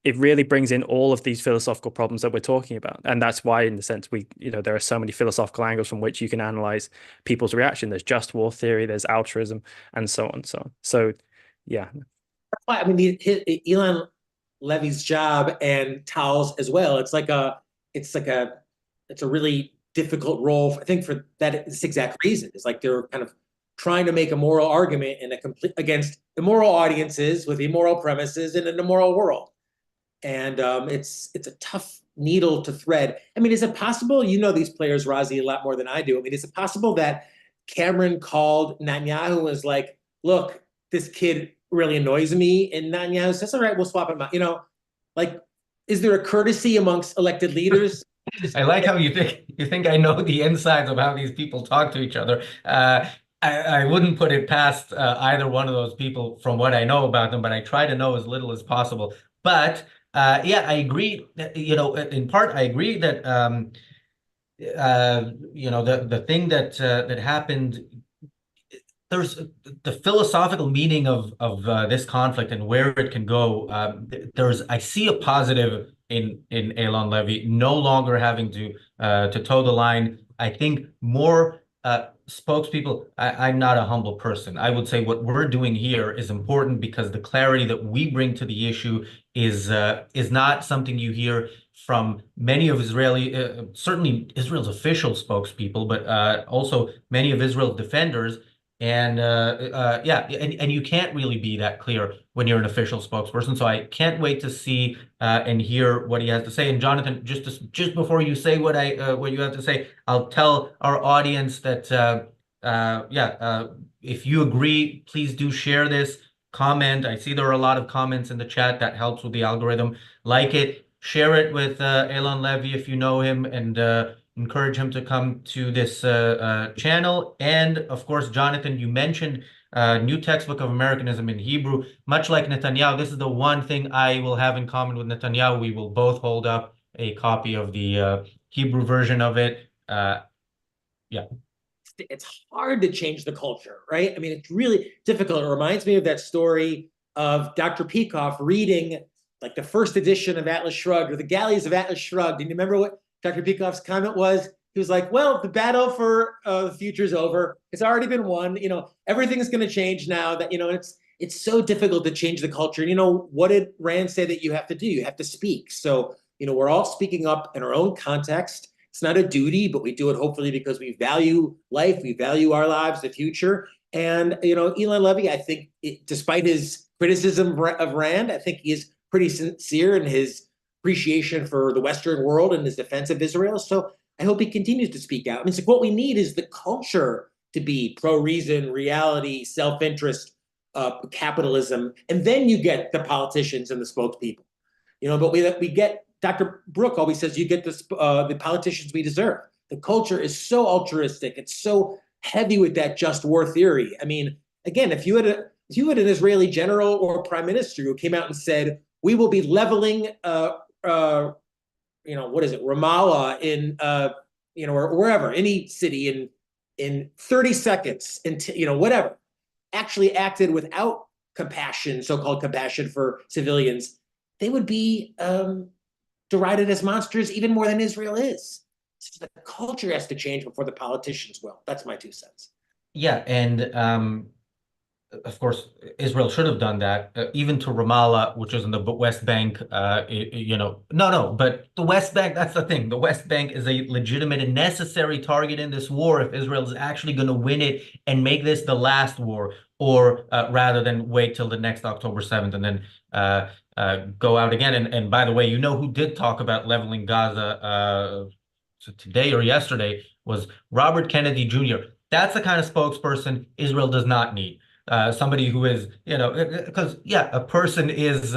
it really brings in all of these philosophical problems that we're talking about. And that's why, in the sense, there are so many philosophical angles from which you can analyze people's reaction. There's just war theory, there's altruism, and so on and so on. So, yeah. That's why, I mean, Eylon Levy's job, and Tal's as well, it's a really difficult role, I think, for this exact reason. It's like they're kind of trying to make a moral argument against immoral audiences with immoral premises in an immoral world. And it's a tough needle to thread. I mean, is it possible, these players, Razi, a lot more than I do. I mean, is it possible that Cameron called Netanyahu and was like, look, this kid really annoys me, and Netanyahu says, all right, we'll swap him out. Is there a courtesy amongst elected leaders? I like how you think I know the insides of how these people talk to each other. I wouldn't put it past either one of those people from what I know about them, but I try to know as little as possible. But yeah, I agree. In part, I agree that the thing that happened. There's the philosophical meaning of this conflict and where it can go. I see a positive in Eylon Levy no longer having to toe the line. I think more spokespeople. I'm not a humble person. I would say what we're doing here is important because the clarity that we bring to the issue is not something you hear from many of certainly Israel's official spokespeople, but also many of Israel's defenders. And and you can't really be that clear when you're an official spokesperson. So I can't wait to see and hear what he has to say. And Jonathan, just before you say what you have to say, I'll tell our audience that if you agree, please do share this, comment. I see there are a lot of comments in the chat. That helps with the algorithm. Like it, share it with Eylon Levy if you know him, and encourage him to come to this channel. And of course, Jonathan, you mentioned new textbook of Americanism in Hebrew. Much like Netanyahu, this is the one thing I will have in common with Netanyahu. We will both hold up a copy of the Hebrew version of it. Yeah. It's hard to change the culture, right? I mean, it's really difficult. It reminds me of that story of Dr. Peikoff reading like the first edition of Atlas Shrugged, or the Galleys of Atlas Shrugged. And you remember what Dr. Peikoff's comment was? He was like, well, the battle for the future's over. It's already been won. Everything's going to change now. That, it's so difficult to change the culture. What did Rand say that you have to do? You have to speak. So, we're all speaking up in our own context. It's not a duty, but we do it hopefully because we value life. We value our lives, the future. And, Eylon Levy, I think, despite his criticism of Rand, I think he is pretty sincere in his appreciation for the Western world and his defense of Israel. So I hope he continues to speak out. I mean, it's like what we need is the culture to be pro-reason, reality, self-interest, capitalism, and then you get the politicians and the spokespeople. But we get Dr. Brooke always says you get the politicians we deserve. The culture is so altruistic. It's so heavy with that just war theory. I mean, again, if you had an Israeli general or prime minister who came out and said, we will be leveling, what is it, Ramallah in, or wherever, any city in 30 seconds, whatever, actually acted without compassion, so-called compassion for civilians, they would be derided as monsters even more than Israel is. So the culture has to change before the politicians will. That's my 2 cents. Yeah, and of course, Israel should have done that, even to Ramallah, which is in the West Bank. No, but the West Bank, that's the thing. The West Bank is a legitimate and necessary target in this war if Israel is actually going to win it and make this the last war, or rather than wait till the next October 7th and then go out again. And by the way, who did talk about leveling Gaza today or yesterday was Robert Kennedy Jr. That's the kind of spokesperson Israel does not need. Somebody who is, because a person is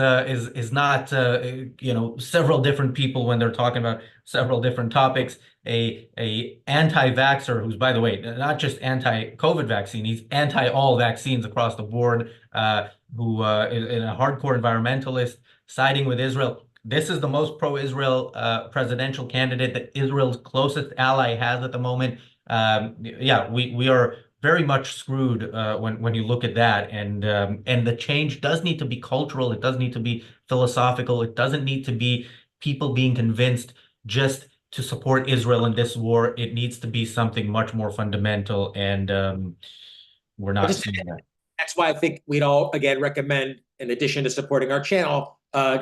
not, several different people when they're talking about several different topics. A anti-vaxxer who's, by the way, not just anti-COVID vaccine, he's anti all vaccines across the board. Who is a hardcore environmentalist siding with Israel. This is the most pro-Israel presidential candidate that Israel's closest ally has at the moment. We are very much screwed when you look at that, and the change does need to be cultural. It does need to be philosophical. It doesn't need to be people being convinced just to support Israel in this war. It needs to be something much more fundamental, and we're not seeing that. That's why I think we'd all, again, recommend, in addition to supporting our channel,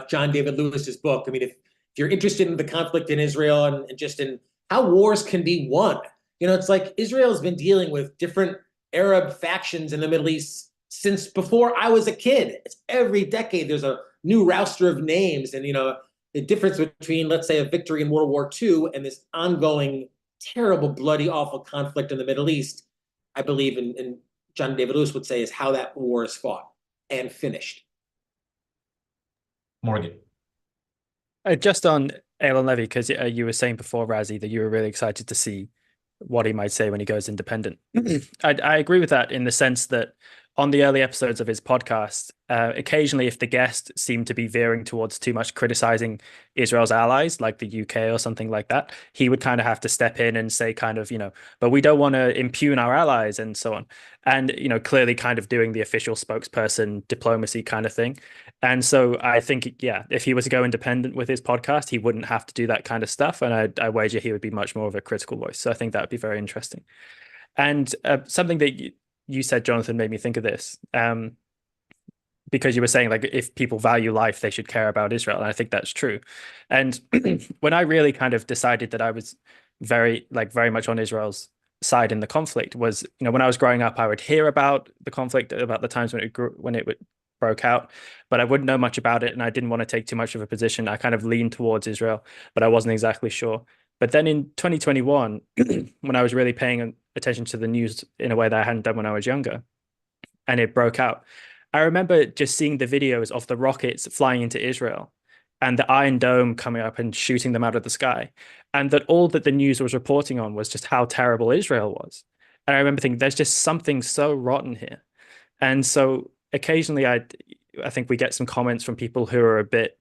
John David Lewis's book. I mean, if you're interested in the conflict in Israel and just in how wars can be won, it's like Israel has been dealing with different Arab factions in the Middle East since before I was a kid. It's every decade there's a new roster of names, and the difference between, let's say, a victory in World War II and this ongoing, terrible, bloody, awful conflict in the Middle East, I believe, in John David Lewis would say, is how that war is fought and finished. Morgan. Just on Eylon Levy, because you were saying before, Razi, that you were really excited to see what he might say when he goes independent. I agree with that in the sense that on the early episodes of his podcast, occasionally if the guest seemed to be veering towards too much criticizing Israel's allies, like the UK or something like that, he would kind of have to step in and say kind of, but we don't want to impugn our allies and so on. And, clearly kind of doing the official spokesperson diplomacy kind of thing. And so I think, if he was to go independent with his podcast, he wouldn't have to do that kind of stuff. And I wager he would be much more of a critical voice. So I think that would be very interesting. And something that you said, Jonathan, made me think of this, because you were saying, like, if people value life, they should care about Israel. And I think that's true. And when I really kind of decided that I was very much on Israel's side in the conflict was, when I was growing up, I would hear about the conflict, about the times when it broke out, but I wouldn't know much about it. And I didn't want to take too much of a position. I kind of leaned towards Israel, but I wasn't exactly sure. But then in 2021, when I was really paying attention to the news in a way that I hadn't done when I was younger, and it broke out, I remember just seeing the videos of the rockets flying into Israel and the Iron Dome coming up and shooting them out of the sky. And that all that the news was reporting on was just how terrible Israel was. And I remember thinking, there's just something so rotten here. And so occasionally I think we get some comments from people who are a bit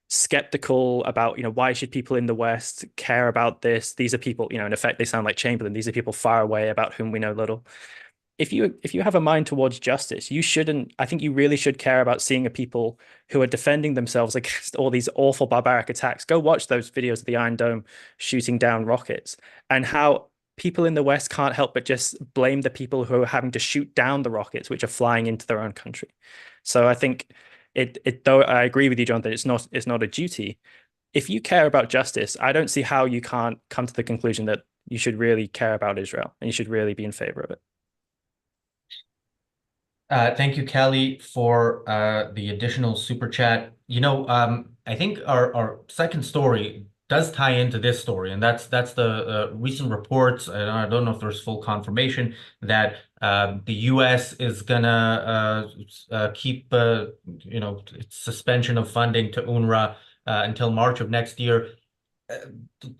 skeptical about, why should people in the West care about this? These are people, in effect, they sound like Chamberlain. These are people far away about whom we know little. If you have a mind towards justice, I think you really should care about seeing a people who are defending themselves against all these awful barbaric attacks. Go watch those videos of the Iron Dome shooting down rockets, and how people in the West can't help but just blame the people who are having to shoot down the rockets, which are flying into their own country. So I think though I agree with you, John, that it's not a duty. If you care about justice, I don't see how you can't come to the conclusion that you should really care about Israel and you should really be in favor of it. Thank you, Kelly, for the additional super chat. I think our second story does tie into this story, and that's the recent reports, and I don't know if there's full confirmation that the U.S. is gonna keep its suspension of funding to UNRWA until March of next year.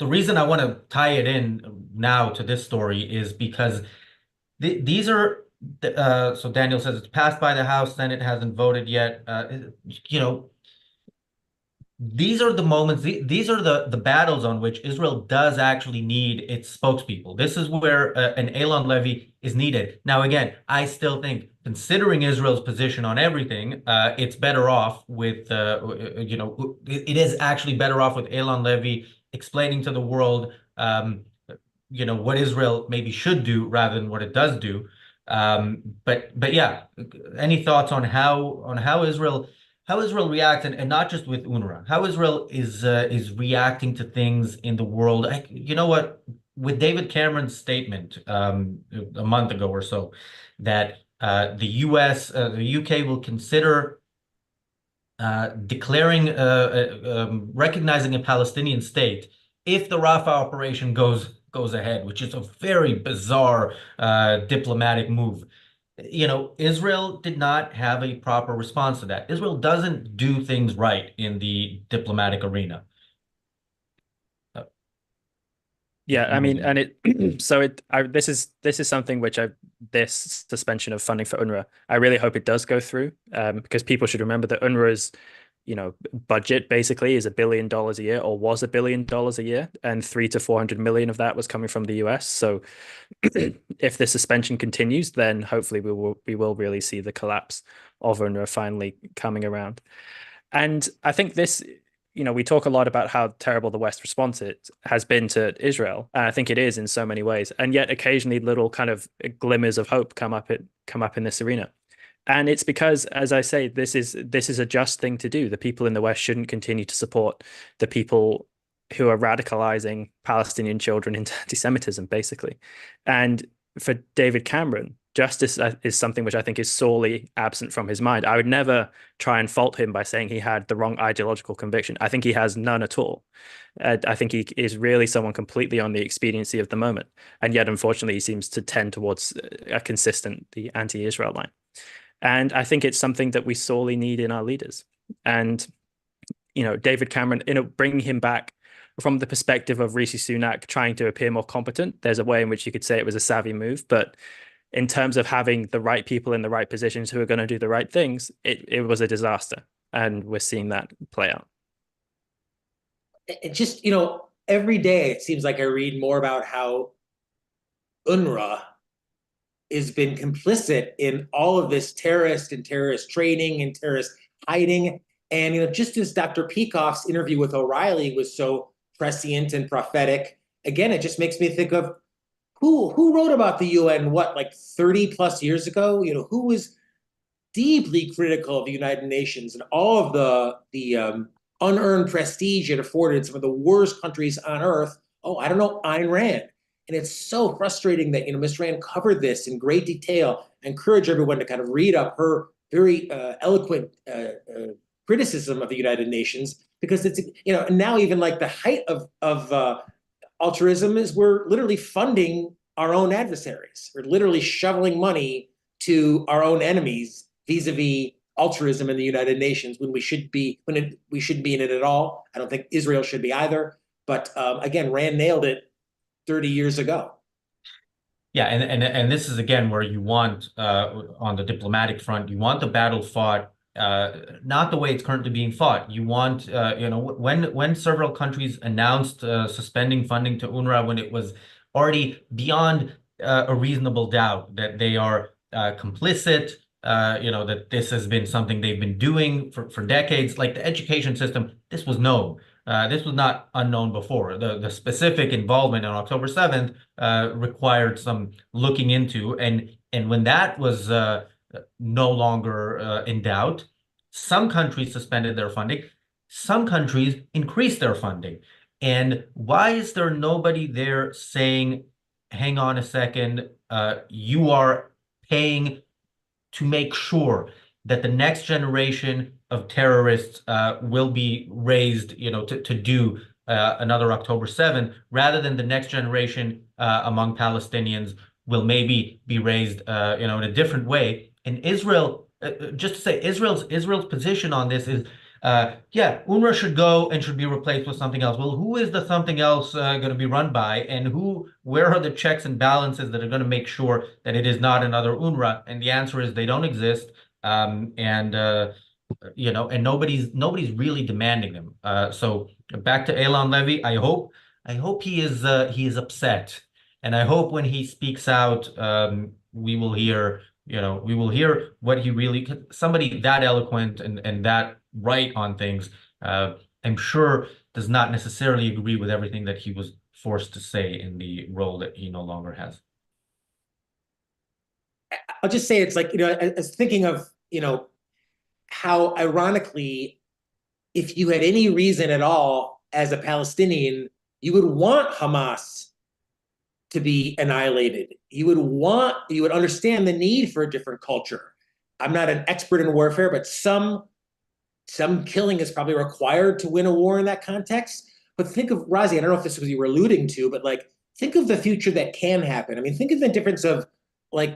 The reason I want to tie it in now to this story is because these are so Daniel says it's passed by the House, Senate hasn't voted yet. These are the moments, these are the battles on which Israel does actually need its spokespeople. This is where an Eylon Levy is needed. Now, again, I still think, considering Israel's position on everything, it's better off with, it is actually better off with Eylon Levy explaining to the world, what Israel maybe should do rather than what it does do. But yeah, any thoughts on how Israel reacts, and not just with UNRWA, how Israel is reacting to things in the world? You know what? With David Cameron's statement a month ago or so, that the U.S., the U.K. will consider recognizing a Palestinian state if the Rafah operation goes ahead, which is a very bizarre diplomatic move. Israel did not have a proper response to that. Israel doesn't do things right in the diplomatic arena. Yeah, I mean, and this is something which this suspension of funding for UNRWA, I really hope it does go through, because people should remember that UNRWA's budget basically is $1 billion a year, or was $1 billion a year, and 300 to 400 million of that was coming from the US. So if the suspension continues, then hopefully we will really see the collapse of UNRWA finally coming around. And I think this, we talk a lot about how terrible the West response has been to Israel, and I think it is in so many ways. And yet occasionally little kind of glimmers of hope come up in this arena. And it's because, as I say, this is a just thing to do. The people in the West shouldn't continue to support the people who are radicalizing Palestinian children into anti-Semitism, basically. And for David Cameron, justice is something which I think is sorely absent from his mind. I would never try and fault him by saying he had the wrong ideological conviction. I think he has none at all. I think he is really someone completely on the expediency of the moment. And yet, unfortunately, he seems to tend towards the anti-Israel line. And I think it's something that we sorely need in our leaders. And, David Cameron, bringing him back from the perspective of Rishi Sunak trying to appear more competent, there's a way in which you could say it was a savvy move. But in terms of having the right people in the right positions who are going to do the right things, it was a disaster. And we're seeing that play out. It just, every day it seems like I read more about how UNRWA has been complicit in all of this terrorist training and terrorist hiding. And, just as Dr. Peacock's interview with O'Reilly was so prescient and prophetic, again, it just makes me think of who wrote about the UN, like 30 plus years ago? Who was deeply critical of the United Nations and all of the unearned prestige it afforded some of the worst countries on earth? Oh, I don't know, Ayn Rand. And it's so frustrating that, Ms. Rand covered this in great detail. I encourage everyone to kind of read up her very eloquent criticism of the United Nations, because it's, now even like the height of altruism is we're literally funding our own adversaries. We're literally shoveling money to our own enemies vis-a-vis altruism in the United Nations when we shouldn't be in it at all. I don't think Israel should be either. But again, Rand nailed it 30 years ago. Yeah, and this is again where you want on the diplomatic front, you want the battle fought not the way it's currently being fought. You want when several countries announced suspending funding to UNRWA when it was already beyond a reasonable doubt that they are complicit, that this has been something they've been doing for decades, like the education system, this was known. This was not unknown before. The specific involvement on October 7th required some looking into, and when that was no longer in doubt, some countries suspended their funding, some countries increased their funding. And why is there nobody there saying, hang on a second, you are paying to make sure that the next generation of terrorists will be raised, to do another October 7th, rather than the next generation among Palestinians will maybe be raised, in a different way. And Israel, just to say, Israel's position on this is, yeah, UNRWA should go and should be replaced with something else. Well, who is the something else going to be run by, and where are the checks and balances that are going to make sure that it is not another UNRWA? And the answer is they don't exist. And nobody's really demanding them. So back to Eylon Levy. I hope he is upset, and I hope when he speaks out, we will hear what he really, somebody that eloquent and that right on things, I'm sure does not necessarily agree with everything that he was forced to say in the role that he no longer has. I'll just say it's like, I was thinking of, how ironically, if you had any reason at all as a Palestinian, you would want Hamas to be annihilated. You would understand the need for a different culture. I'm not an expert in warfare, but some killing is probably required to win a war in that context. But think of, Razi, I don't know if this was what you were alluding to, but think of the future that can happen. I mean, think of the difference of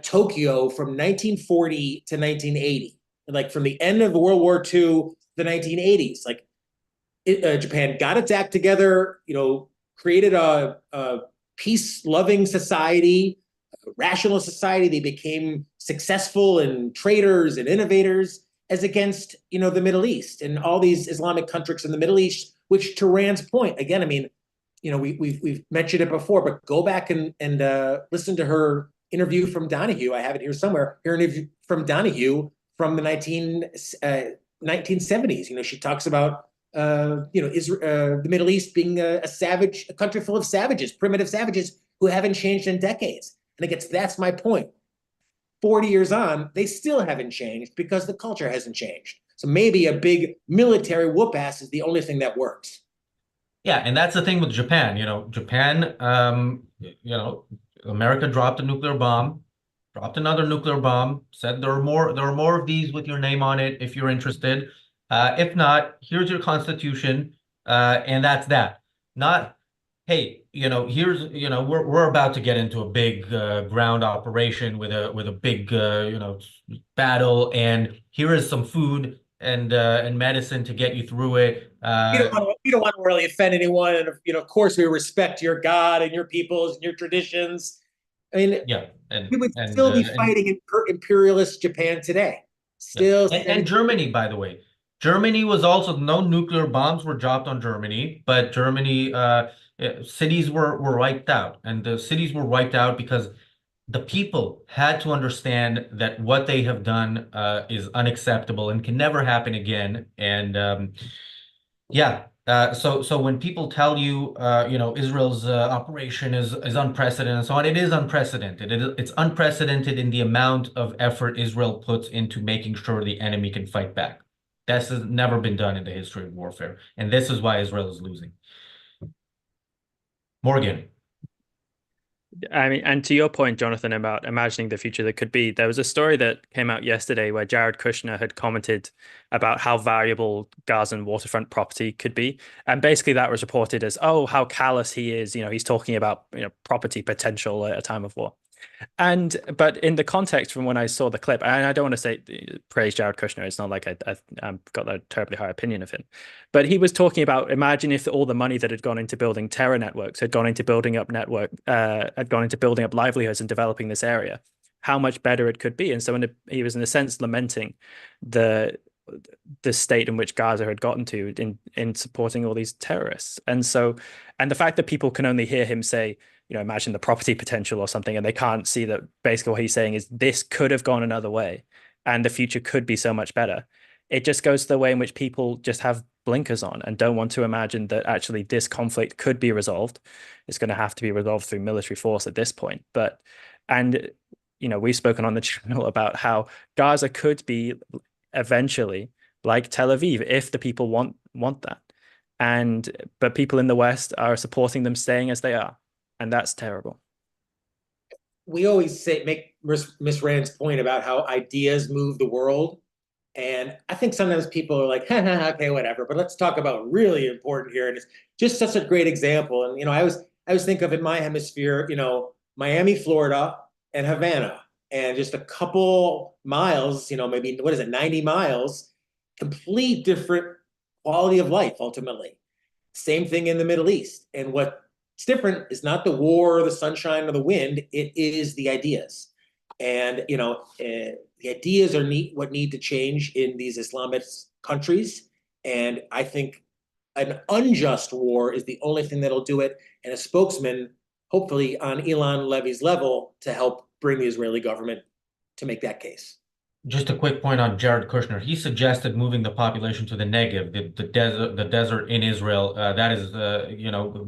Tokyo from 1940 to 1980. From the end of World War II to the 1980s, Japan got its act together, created a peace-loving society, a rational society. They became successful and traders and innovators, as against, the Middle East and all these Islamic countries in the Middle East, which, to Rand's point, again, I mean, we've mentioned it before, but go back and listen to her interview from Donahue. I have it here somewhere. Her interview from Donahue from the 1970s. She talks about Israel, the Middle East being a country full of savages, primitive savages who haven't changed in decades. And that's my point. 40 years on, they still haven't changed because the culture hasn't changed. So maybe a big military whoop ass is the only thing that works. Yeah, and that's the thing with Japan. America dropped a nuclear bomb, dropped another nuclear bomb, said there are more of these with your name on it if you're interested. If not, here's your constitution, and that's that. Not, hey, we're about to get into a big ground operation with a big battle, and here is some food and medicine to get you through it. You don't want to really offend anyone, and of course we respect your God and your peoples and your traditions. I mean, yeah, we would still be fighting in imperialist Japan today. Still, yeah. And Germany, by the way, Germany was also, no nuclear bombs were dropped on Germany, but Germany cities were wiped out, and the cities were wiped out because the people had to understand that what they have done is unacceptable and can never happen again. And so when people tell you, Israel's operation is unprecedented and so on, it is unprecedented. It's unprecedented in the amount of effort Israel puts into making sure the enemy can fight back. This has never been done in the history of warfare, and this is why Israel is losing. Morgan. I mean, and to your point, Jonathan, about imagining the future that could be, there was a story that came out yesterday where Jared Kushner had commented about how valuable Gazan waterfront property could be. And basically that was reported as, oh, how callous he is. He's talking about, property potential at a time of war. But in the context from when I saw the clip, and I don't want to say praise Jared Kushner, it's not like I've got a terribly high opinion of him, but he was talking about, imagine if all the money that had gone into building terror networks had gone into building up livelihoods and developing this area, how much better it could be. And so he was in a sense lamenting the state in which Gaza had gotten to in supporting all these terrorists. And the fact that people can only hear him say, imagine the property potential or something, and they can't see that basically what he's saying is this could have gone another way and the future could be so much better. It just goes to the way in which people just have blinkers on and don't want to imagine that actually this conflict could be resolved. It's going to have to be resolved through military force at this point. We've spoken on the channel about how Gaza could be eventually like Tel Aviv if the people want that. But people in the West are supporting them staying as they are. And that's terrible. We always make Miss Rand's point about how ideas move the world. And I think sometimes people are like, okay, whatever, but let's talk about really important here. And it's just such a great example. And, I always think of in my hemisphere, Miami, Florida and Havana, and just a couple miles, maybe, what is it, 90 miles, complete different quality of life, ultimately. Same thing in the Middle East. And what's different is not the war, or the sunshine, or the wind, it is the ideas. And, the ideas are what need to change in these Islamist countries. And I think an unjust war is the only thing that'll do it. And a spokesman, hopefully on Eylon Levy's level, to help bring the Israeli government to make that case. Just a quick point on Jared Kushner. He suggested moving the population to the Negev, the desert in Israel. That is,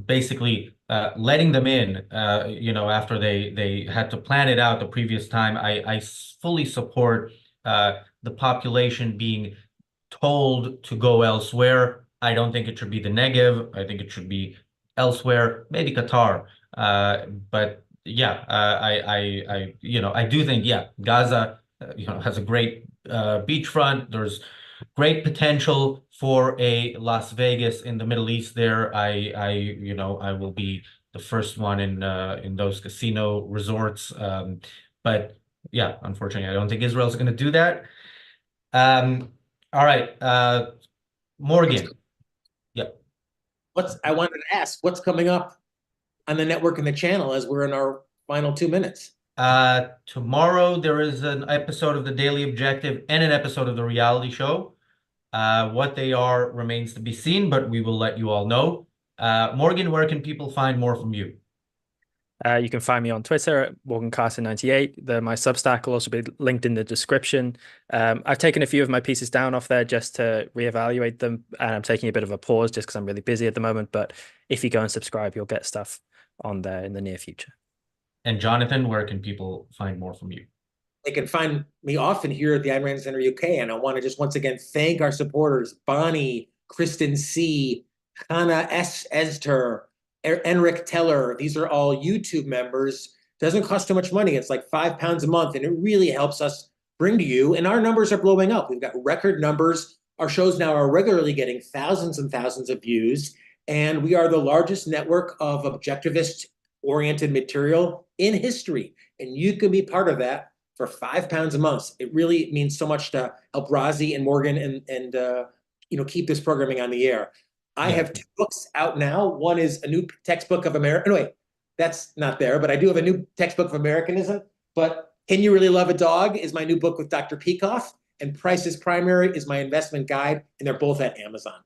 basically letting them in. After they had to plan it out the previous time. I fully support the population being told to go elsewhere. I don't think it should be the Negev. I think it should be elsewhere, maybe Qatar. But yeah, I do think, yeah, Gaza has a great beachfront. There's great potential for a Las Vegas in the Middle East there. I will be the first one in those casino resorts. But yeah, unfortunately, I don't think Israel's going to do that. All right, Morgan. Yeah. I wanted to ask, what's coming up on the network and the channel as we're in our final 2 minutes? Tomorrow there is an episode of the Daily Objective and an episode of the reality show. What they are remains to be seen, but we will let you all know. Morgan, where can people find more from you? You can find me on Twitter at MorganCarson98. My Substack will also be linked in the description. I've taken a few of my pieces down off there just to reevaluate them, and I'm taking a bit of a pause just because I'm really busy at the moment. But if you go and subscribe, you'll get stuff on there in the near future. And Jonathan, where can people find more from you? They can find me often here at the Ayn Rand Center UK, and I want to just once again thank our supporters: Bonnie, Kristen C, Hannah S. Ezter, Enric Teller. These are all YouTube members. Doesn't cost too much money. It's like £5 a month, and it really helps us bring to you. And our numbers are blowing up. We've got record numbers. Our shows now are regularly getting thousands and thousands of views, and we are the largest network of objectivist-oriented material in history. And you can be part of that for £5 a month. It really means so much to help Razi and Morgan and keep this programming on the air. I have 2 books out now. One is a new textbook of American. Anyway, that's not there, but I do have a new textbook of Americanism. But Can You Really Love a Dog is my new book with Dr. Peikoff, and Price is Primary is my investment guide, and they're both at Amazon.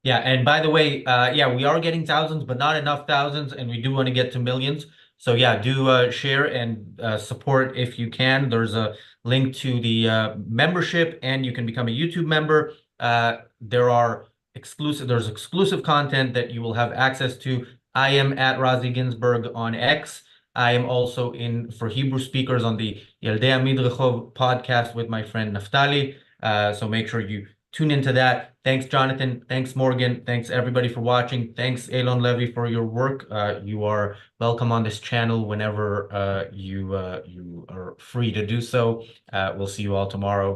Yeah, and by the way, we are getting thousands, but not enough thousands, and we do want to get to millions. So yeah, do share and support if you can. There's a link to the membership, and you can become a YouTube member. There's exclusive content that you will have access to. I am at Razi Ginzberg on X. I am also in for Hebrew speakers on the Yeldei Midrechov podcast with my friend Naftali. So make sure you tune into that. Thanks, Jonathan. Thanks, Morgan. Thanks, everybody, for watching. Thanks, Eylon Levy, for your work. You are welcome on this channel whenever you are free to do so. We'll see you all tomorrow.